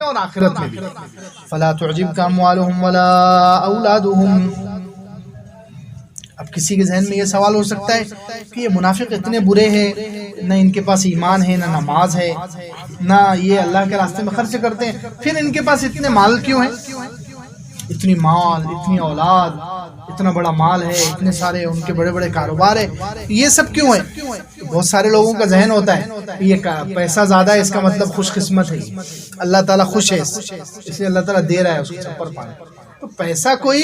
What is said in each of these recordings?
اور آخرت میں بھی۔ فلا تعجبک اموالهم ولا اولادهم۔ اب کسی کے ذہن میں یہ سوال ہو سکتا ہے کہ یہ منافق اتنے برے ہیں، نہ ان کے پاس ایمان ہے، نہ نماز ہے، نہ یہ اللہ کے راستے میں خرچ کرتے ہیں، پھر ان کے پاس اتنے مال کیوں ہیں؟ اتنی مال، اتنی اولاد، اتنا بڑا مال ہے، اتنے سارے ان کے بڑے بڑے کاروبار ہے، یہ سب کیوں ہے؟ بہت سارے لوگوں کا ذہن ہوتا ہے یہ پیسہ زیادہ ہے، اس کا مطلب خوش قسمت ہے، اللہ تعالیٰ خوش ہے، اس لیے اللہ تعالیٰ دے رہا ہے اس کو چھپر پانے۔ تو پیسہ کوئی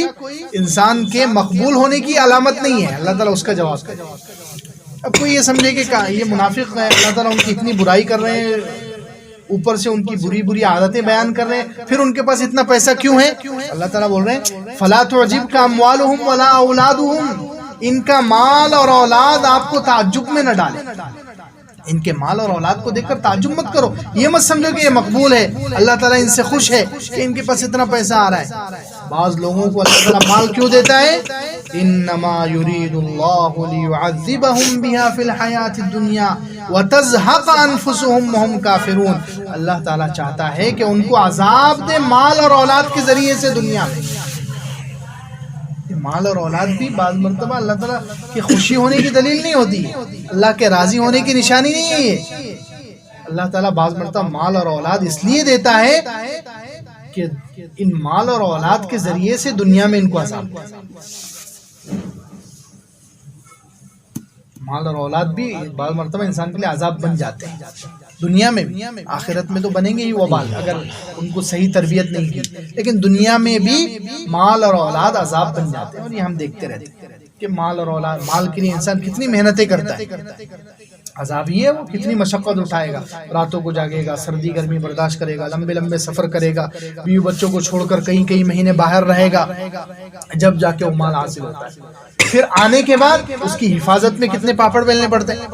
انسان کے مقبول ہونے کی علامت نہیں ہے، اللہ تعالیٰ اس کا جواب کرے۔ اب کوئی یہ سمجھے کہ یہ منافق ہے، اللہ تعالیٰ ان کی اتنی برائی کر رہے ہیں، اوپر سے ان کی بری بری عادتیں بیان کر رہے ہیں، پھر ان کے پاس اتنا پیسہ کیوں ہے؟ اللہ تعالیٰ بول رہے ہیں فلا تعجبک اموالهم ولا اولادهم، ان کا مال اور اولاد آپ کو تعجب میں نہ ڈالے، ان کے مال اور اولاد کو دیکھ کر تعجب مت کرو، یہ مت سمجھو کہ یہ مقبول ہے، اللہ تعالیٰ ان سے خوش ہے کہ ان کے پاس اتنا پیسہ آ رہا ہے۔ بعض لوگوں کو اللہ تعالیٰ مال کیوں دیتا ہے؟ انما یرید اللہ لیعذبہم بہا فی الحیات الدنیا وتزہق انفسہم وہم کافرون۔ اللہ تعالیٰ چاہتا ہے کہ ان کو عذاب دے مال اور اولاد کے ذریعے سے دنیا میں۔ مال اور اولاد بھی بعض مرتبہ اللہ تعالیٰ کی خوشی ہونے کی دلیل نہیں ہوتی ہے، اللہ کے راضی ہونے کی نشانی نہیں ہے یہ۔ اللہ تعالیٰ بعض مرتبہ مال اور اولاد اس لیے دیتا ہے کہ ان مال اور اولاد کے ذریعے سے دنیا میں ان کو عذاب دے۔ مال اور اولاد بھی بعض مرتبہ انسان کے لیے عذاب بن جاتے ہیں، دنیا میں بھی، آخرت میں تو بنیں گے ہی وبال اگر ان کو صحیح تربیت نہیں کی، لیکن دنیا میں بھی مال اور اولاد عذاب بن جاتے ہیں۔ اور یہ ہم دیکھتے رہتے ہیں کہ مال اور اولاد، مال کے لیے انسان کتنی محنتیں کرتا ہے، عذاب یہ ہے وہ کتنی مشقت اٹھائے گا، راتوں کو جاگے گا، سردی گرمی برداشت کرے گا، لمبے لمبے سفر کرے گا، بیوی بچوں کو چھوڑ کر کئی کئی مہینے باہر رہے گا، جب جا کے وہ مال حاصل ہوتا ہے۔ پھر آنے کے بعد اس کی حفاظت میں کتنے پاپڑ بیلنے پڑتے ہیں،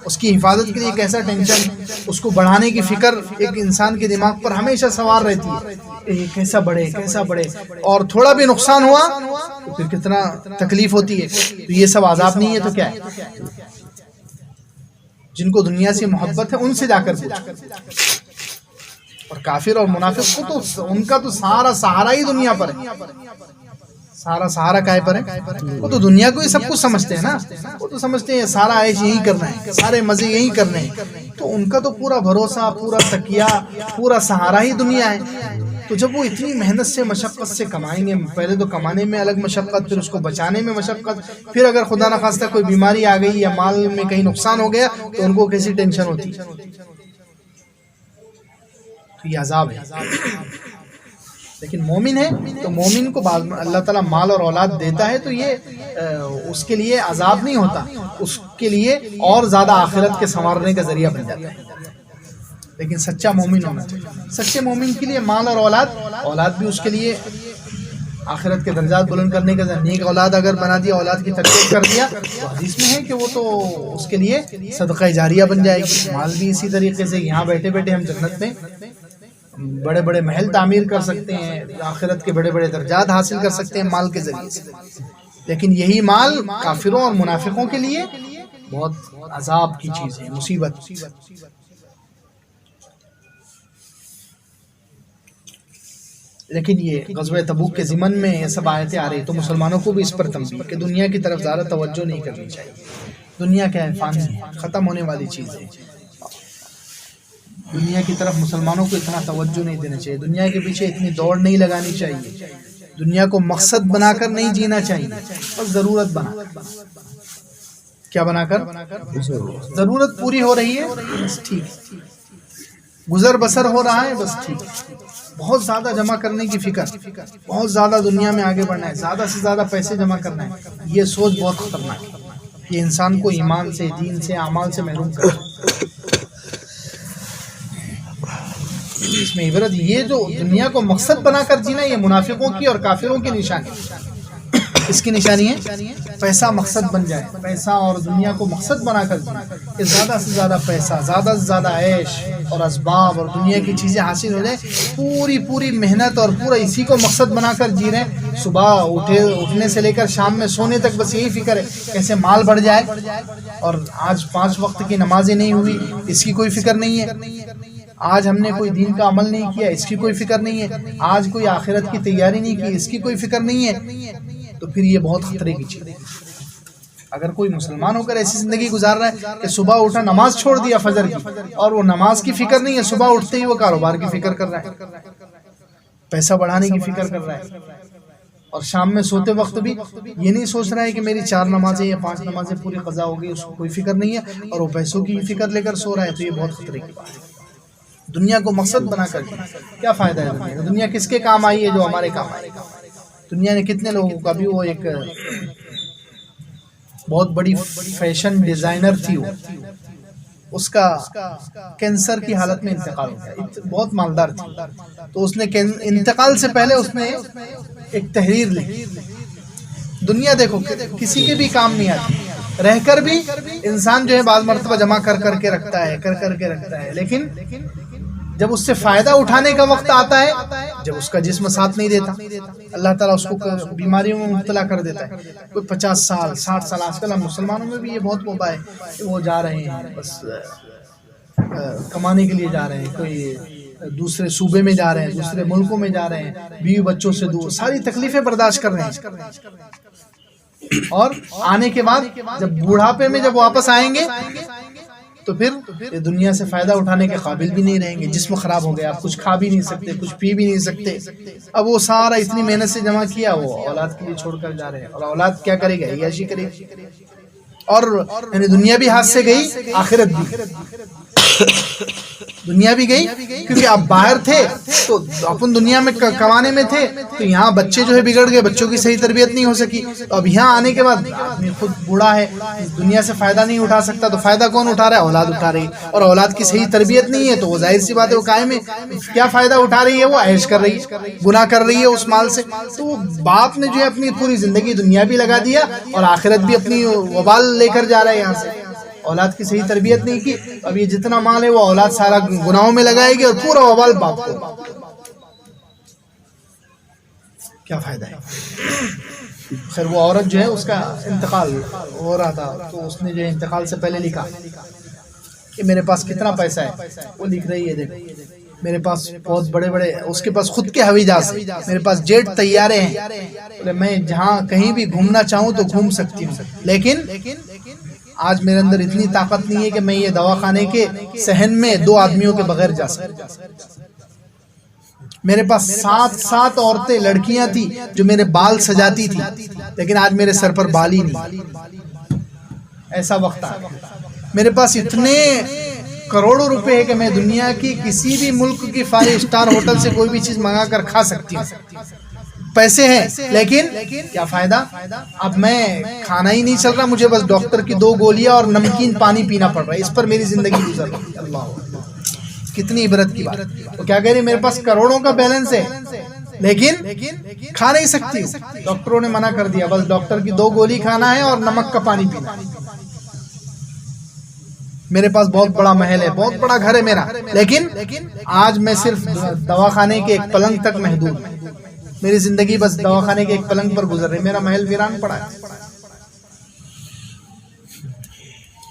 اس کی حفاظت کے لیے کیسا ٹینشن، اس کو بڑھانے کی فکر ایک انسان کے دماغ پر ہمیشہ سوار رہتی ہے کہ یہ کیسا بڑھے کیسا بڑھے، اور تھوڑا بھی نقصان ہوا تو پھر کتنا تکلیف ہوتی ہے۔ تو یہ سب عذاب نہیں ہے تو کیا ہے؟ جن کو دنیا سے محبت ہے ان سے جا کر پوچھو۔ اور کافر اور منافق کو تو ان کا تو سارا سہارا ہی دنیا پر ہے، سارا سہارا کائے پر ہے؟ وہ تو دنیا کو ہی سب کچھ سمجھتے ہیں نا، وہ تو سمجھتے ہیں سارا عیش یہی کرنا ہے، سارے مزے یہی کرنے ہیں، تو ان کا تو پورا بھروسہ، پورا تکیہ، پورا سہارا ہی دنیا ہے۔ تو جب وہ اتنی محنت سے مشقت سے کمائیں گے، پہلے تو کمانے میں الگ مشقت، پھر اس کو بچانے میں مشقت، پھر اگر خدا نخواستہ کوئی بیماری آ گئی یا مال میں کہیں نقصان ہو گیا تو ان کو کیسی ٹینشن ہوتی، تو یہ عذاب ہے۔ لیکن مومن ہے تو مومن کو اللہ تعالیٰ مال اور اولاد دیتا ہے تو یہ اس کے لیے عذاب نہیں ہوتا، اس کے لیے اور زیادہ آخرت کے سنوارنے کا ذریعہ بن جاتا ہے۔ لیکن سچا مومن ہونا چاہیے، سچے مومن کے لیے مال اور اولاد بھی اس کے لیے آخرت کے درجات بلند کرنے کا، نیک اولاد اگر بنا دیا، اولاد کی تربیت کر دیا تو حدیث میں ہے کہ وہ تو اس کے لیے صدقہ جاریہ بن جائے گی۔ مال بھی اسی طریقے سے، یہاں بیٹھے بیٹھے ہم جنت میں بڑے بڑے محل تعمیر کر سکتے ہیں، آخرت کے بڑے بڑے درجات حاصل کر سکتے ہیں مال کے ذریعے سے۔ لیکن یہی مال کافروں اور منافقوں کے لیے بہت عذاب کی چیز ہے، مصیبت۔ لیکن یہ غزوہ تبوک کے ضمن میں یہ سب آیتیں آ رہی تو مسلمانوں کو بھی اس پر تنبیہ کہ دنیا کی طرف زیادہ توجہ نہیں کرنی چاہیے۔ دنیا کیا ہے؟ فانی ہے، ختم ہونے والی چیز ہے۔ دنیا کی طرف مسلمانوں کو اتنا توجہ نہیں دینا چاہیے، دنیا کے پیچھے اتنی دوڑ نہیں لگانی چاہیے، دنیا کو مقصد بنا کر نہیں جینا چاہیے، بس ضرورت بنا کر۔ کیا بنا کر؟ ضرورت پوری ہو رہی ہے بس ٹھیک، گزر بسر ہو رہا ہے بس ٹھیک، بہت زیادہ جمع کرنے کی فکر، بہت زیادہ دنیا میں آگے بڑھنا ہے، زیادہ سے زیادہ پیسے جمع کرنا ہے، یہ سوچ بہت خطرناک ہے، یہ انسان کو ایمان سے، دین سے، اعمال سے محروم کرے۔ اس میں عبرت یہ جو دنیا کو مقصد بنا کر جینا، یہ منافقوں کی اور کافروں کی نشانی ہے۔ اس کی نشانی ہے پیسہ مقصد بن جائے، پیسہ اور دنیا کو مقصد بنا کر جینا، کہ زیادہ سے زیادہ پیسہ، زیادہ سے زیادہ عیش اور اسباب اور دنیا کی چیزیں حاصل ہو جائیں، پوری محنت اور پورا اسی کو مقصد بنا کر جی رہے ہیں۔ صبح اٹھنے سے لے کر شام میں سونے تک بس یہی فکر ہے کیسے مال بڑھ جائے، اور آج 5 وقت کی نمازیں نہیں ہوئی اس کی کوئی فکر نہیں ہے، آج ہم نے کوئی دین کا عمل نہیں کیا، اس کی کوئی فکر نہیں ہے، آج کوئی آخرت کی تیاری نہیں کی، اس کی کوئی فکر نہیں ہے، تو پھر یہ بہت خطرے کی چیز ہے۔ اگر کوئی مسلمان ہو کر ایسی زندگی گزار رہا ہے کہ صبح اٹھا نماز چھوڑ دیا فجر کی، اور وہ نماز کی فکر نہیں ہے، صبح اٹھتے ہی وہ کاروبار کی فکر کر رہا ہے، پیسہ بڑھانے کی فکر کر رہا ہے، اور شام میں سوتے وقت بھی یہ نہیں سوچ رہا ہے کہ میری 4 نمازیں یا 5 نمازیں پوری قضا ہو گئی، اس کو کوئی فکر نہیں ہے، اور وہ پیسوں کی فکر لے کر سو رہا ہے، تو یہ بہت خطرے کی بات ہے۔ دنیا کو مقصد بنا کر کیا فائدہ ہے دنیا کا؟ دنیا کس کے کام آئی ہے؟ جو ہمارے کام آئی۔ دنیا نے کتنے لوگوں کا بھی، وہ ایک بہت بڑی فیشن ڈیزائنر تھی، وہ اس کا کینسر کی حالت میں انتقال ہو گیا، بہت مالدار تھی، تو اس نے انتقال سے پہلے اس نے ایک تحریر لکھی۔ دنیا دیکھو کسی کے بھی کام نہیں آتی، رہ کر بھی انسان جو ہے بعض مرتبہ جمع کر کے رکھتا ہے، لیکن جب اس سے فائدہ اٹھانے کا وقت آتا ہے، جب اس کا جسم ساتھ نہیں دیتا، اللہ تعالیٰ اس کو بیماریوں میں مبتلا کر دیتا ہے۔ کوئی 50 سال 60 سال، آج کل ہم مسلمانوں میں بھی یہ بہت وبا ہے کہ وہ جا رہے ہیں بس کمانے کے لیے جا رہے ہیں، کوئی دوسرے صوبے میں جا رہے ہیں، دوسرے ملکوں میں جا رہے ہیں، بیوی بچوں سے دور، ساری تکلیفیں برداشت کر رہے ہیں، اور آنے کے بعد جب بوڑھاپے میں جب واپس آئیں گے تو پھر یہ دنیا سے فائدہ اٹھانے کے قابل بھی نہیں رہیں گے، جسم خراب ہو گیا، آپ کچھ کھا بھی نہیں سکتے، کچھ پی بھی نہیں سکتے۔ اب وہ سارا اتنی محنت سے جمع کیا وہ اولاد کے لیے چھوڑ کر جا رہے ہیں، اور اولاد کیا کرے گا؟ عیاشی کرے گی، اور یعنی دنیا بھی ہاتھ سے گئی، آخرت بھی، دنیا بھی گئی، کیونکہ آپ باہر تھے تو اپن دنیا میں کمانے میں تھے، تو یہاں بچے جو ہے بگڑ گئے، بچوں کی صحیح تربیت نہیں ہو سکی، تو اب یہاں آنے کے بعد آدمی خود بوڑھا ہے، دنیا سے فائدہ نہیں اٹھا سکتا، تو فائدہ کون اٹھا رہا ہے؟ اولاد اٹھا رہی ہے، اور اولاد کی صحیح تربیت نہیں ہے تو وہ ظاہر سی بات ہے وہ قائم ہے، کیا فائدہ اٹھا رہی ہے؟ وہ عیش کر رہی ہے، گناہ کر رہی ہے اس مال سے۔ تو وہ باپ نے جو ہے اپنی پوری زندگی دنیا بھی لگا دیا اور آخرت بھی اپنی وبال لے کر جا رہا ہے یہاں سے، اولاد کی صحیح تربیت نہیں کی، اب یہ جتنا مال ہے وہ اولاد سارا گناہوں میں لگائے گی، اور پورا وبال باپ کو، کیا فائدہ ہے؟ خیر وہ عورت جو ہے اس کا انتقال ہو رہا تھا، تو اس نے جو انتقال سے پہلے لکھا کہ میرے پاس کتنا پیسہ ہے، وہ لکھ رہی ہے، دیکھو میرے پاس بہت بڑے بڑے، اس کے پاس خود کے ہوائی جہاز ہیں، میرے پاس جیٹ طیارے ہیں، میں جہاں کہیں بھی گھومنا چاہوں تو گھوم سکتی ہوں، لیکن آج میرے اندر اتنی طاقت نہیں ہے کہ میں یہ دواخانے کے صحن میں 2 آدمیوں کے بغیر جا سکتا۔ میرے پاس 7 عورتیں لڑکیاں تھی جو میرے بال سجاتی تھی، لیکن آج میرے سر پر بال ہی نہیں، ایسا وقت آ گیا۔ میرے پاس اتنے کروڑوں روپے ہے کہ میں دنیا کی کسی بھی ملک کی 5 اسٹار ہوٹل سے کوئی بھی چیز منگا کر کھا سکتی ہوں، پیسے ہیں، لیکن کیا فائدہ؟ اب میں کھانا ہی نہیں چل رہا، مجھے بس ڈاکٹر کی 2 گولیاں اور نمکین پانی پینا پڑ رہا ہے، اس پر میری زندگی گزر رہی ہے۔ اللہ، کتنی عبرت کی بات۔ وہ کیا کہہ رہی ہے؟ میرے پاس کروڑوں کا بیلنس ہے لیکن کھا نہیں سکتی، ڈاکٹروں نے منع کر دیا، بس ڈاکٹر کی 2 گولی کھانا ہے اور نمک کا پانی پینا ہے۔ میرے پاس بہت بڑا محل ہے، بہت بڑا گھر ہے میرا، لیکن آج میں صرف دواخانے کے ایک پلنگ تک محدود ہوں، میری زندگی بس دواخانے کے ایک پلنگ پر گزر رہی، میرا محل ویران پڑا ہے۔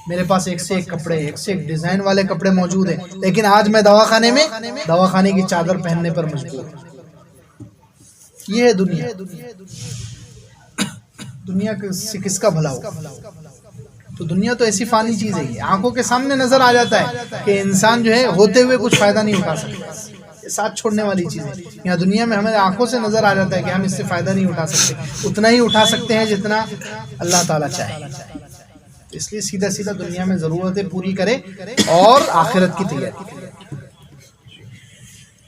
میرے پاس ایک سے ایک کپڑے، ایک سے ایک ڈیزائن والے کپڑے موجود ہیں، لیکن آج میں دواخانے میں دواخانے کی چادر پہننے پر مجبور ہوں۔ یہ ہے دنیا۔ دنیا سے کس کا بھلا ہو؟ تو دنیا تو ایسی فانی چیز ہے، آنکھوں کے سامنے نظر آ جاتا ہے کہ انسان جو ہے ہوتے ہوئے کچھ فائدہ نہیں اٹھا سکتا، یہ ساتھ چھوڑنے والی چیز ہے۔ یہاں دنیا میں ہمیں آنکھوں سے نظر آ جاتا ہے کہ ہم اس سے فائدہ نہیں اٹھا سکتے، اتنا ہی اٹھا سکتے ہیں جتنا اللہ تعالیٰ چاہے۔ اس لیے سیدھا سیدھا دنیا میں ضرورتیں پوری کرے اور آخرت کی تیاری کرے۔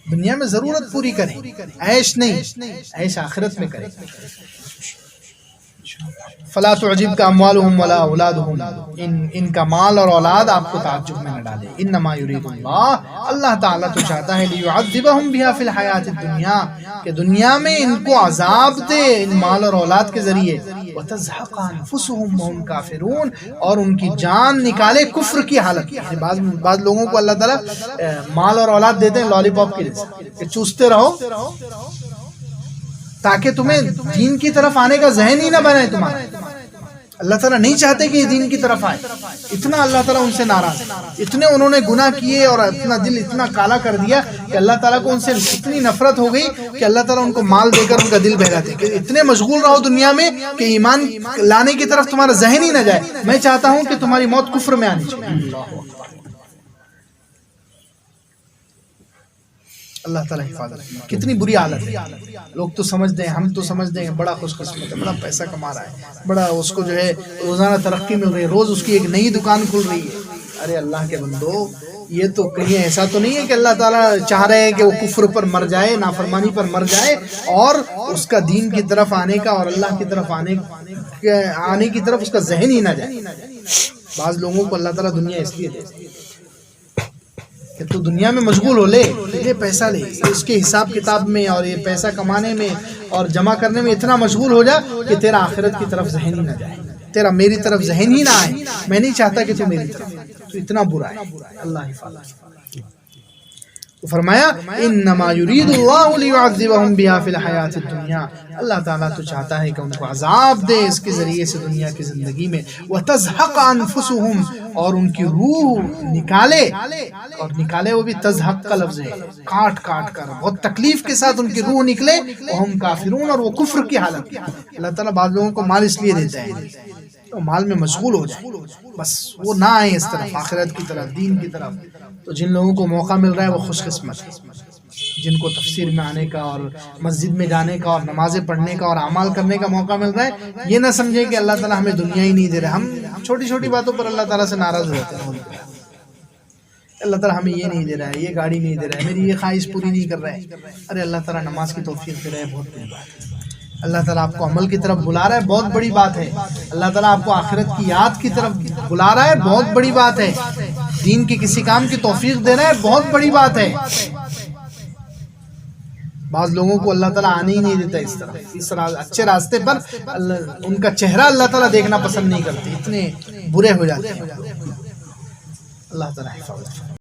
دنیا میں ضرورت پوری کریں، عیش نہیں، عیش آخرت میں کریں۔ فلا تعجبک اموالهم ولا اولادهم، ان کا مال اور اولاد آپ کو تعجب میں نہ ڈالے۔ انما یرید اللہ تعالیٰ تو چاہتا ہے لیعذبهم بها فی الحیات الدنیا، کہ دنیا میں ان کو عذاب دے ان مال اور اولاد کے ذریعے، وتزهق انفسهم وهم کافرون، اور ان کی جان نکالے کفر کی حالت میں۔ بعض لوگوں کو اللہ تعالیٰ مال اور اولاد دیتے ہیں لالی پاپ کے جیسے کہ چوستے رہو تاکہ تمہیں دین کی طرف آنے کا ذہن ہی نہ بنے تمہارا، اللہ تعالیٰ نہیں چاہتے کہ یہ دین کی طرف آئے، اتنا اللہ تعالیٰ ان سے ناراض ہے، اتنے انہوں نے گناہ کیے اور اپنا دل اتنا کالا کر دیا کہ اللہ تعالیٰ کو ان سے اتنی نفرت ہو گئی کہ اللہ تعالیٰ ان کو مال دے کر ان کا دل بہلا دے کہ اتنے مشغول رہو دنیا میں کہ ایمان لانے کی طرف تمہارا ذہن ہی نہ جائے، میں چاہتا ہوں کہ تمہاری موت کفر میں آنی چاہیے۔ اللہ تعالیٰ حفاظت، کتنی بری حالت ہے۔ لوگ تو سمجھتے ہیں، ہم تو سمجھتے ہیں بڑا خوش قسمت ہے، بڑا پیسہ کما رہا ہے، بڑا اس کو جو ہے روزانہ ترقی مل رہی ہے، روز اس کی ایک نئی دکان کھل رہی ہے۔ ارے اللہ کے بندو، یہ تو کہیں ایسا تو نہیں ہے کہ اللہ تعالیٰ چاہ رہے ہیں کہ وہ کفر پر مر جائے، نافرمانی پر مر جائے اور اس کا دین کی طرف آنے کا اور اللہ کی طرف آنے کی طرف اس کا ذہن ہی نہ جائے۔ بعض لوگوں کو اللہ تعالیٰ دنیا اس لیے دے کہ تو دنیا میں مشغول ہو، لے یہ پیسہ لے، اس کے حساب کتاب میں اور یہ پیسہ کمانے میں اور جمع کرنے میں اتنا مشغول ہو جا کہ تیرا آخرت کی طرف ذہن ہی نہ جائے، تیرا میری طرف ذہن ہی نہ آئے، میں نہیں چاہتا کہ تو میری طرف، تو اتنا برا ہے۔ اللہ حفاظت۔ تو فرمایا انما یرید اللہ لیعذبہم بہا فی الحیات الدنیا، اللہ تعالیٰ تو چاہتا ہے کہ ان کو عذاب دے اس کے ذریعے سے دنیا کی زندگی میں، وتزہق انفسہم، اور ان کی روح نکالے، اور نکالے وہ بھی تزہق کا لفظ ہے، کاٹ کاٹ کر بہت تکلیف کے ساتھ ان کی روح نکلے، وہم کافرون، اور وہ کفر کی حالت میں۔ اللہ تعالیٰ بعض لوگوں کو مال اس لیے دیتا ہے تو مال میں مشغول ہو جائے، بس وہ نہ آئے اس طرف، آخرت کی طرف، دین کی طرف۔ تو جن لوگوں کو موقع مل رہا ہے وہ خوش قسمت ہے، جن کو تفسیر میں آنے کا اور مسجد میں جانے کا اور نمازیں پڑھنے کا اور اعمال کرنے کا موقع مل رہا ہے۔ یہ نہ سمجھیں کہ اللہ تعالیٰ ہمیں دنیا ہی نہیں دے رہا، ہم چھوٹی چھوٹی باتوں پر اللہ تعالیٰ سے ناراض ہوتے ہیں۔ اللہ تعالیٰ ہمیں یہ نہیں دے رہا ہے، یہ گاڑی نہیں دے رہا ہے، میری یہ خواہش پوری نہیں کر رہا ہے۔ ارے اللہ تعالیٰ نماز کی توفیق دے رہا ہے، بہت بڑی بات ہے۔ اللہ تعالیٰ آپ کو عمل کی طرف بلا رہا ہے، بہت بڑی بات ہے۔ اللہ تعالیٰ آپ کو آخرت کی یاد کی طرف بلا رہا ہے، بہت بڑی بات ہے۔ دین کے کسی کام کی توفیق دے رہا ہے، بہت بڑی بات ہے۔ بعض لوگوں کو اللہ تعالیٰ آنے ہی نہیں دیتا اس طرح، اس اچھے راستے پر ان کا چہرہ اللہ تعالیٰ دیکھنا پسند نہیں کرتے، اتنے برے ہو جاتے ہیں۔ اللہ تعالیٰ حفاظت۔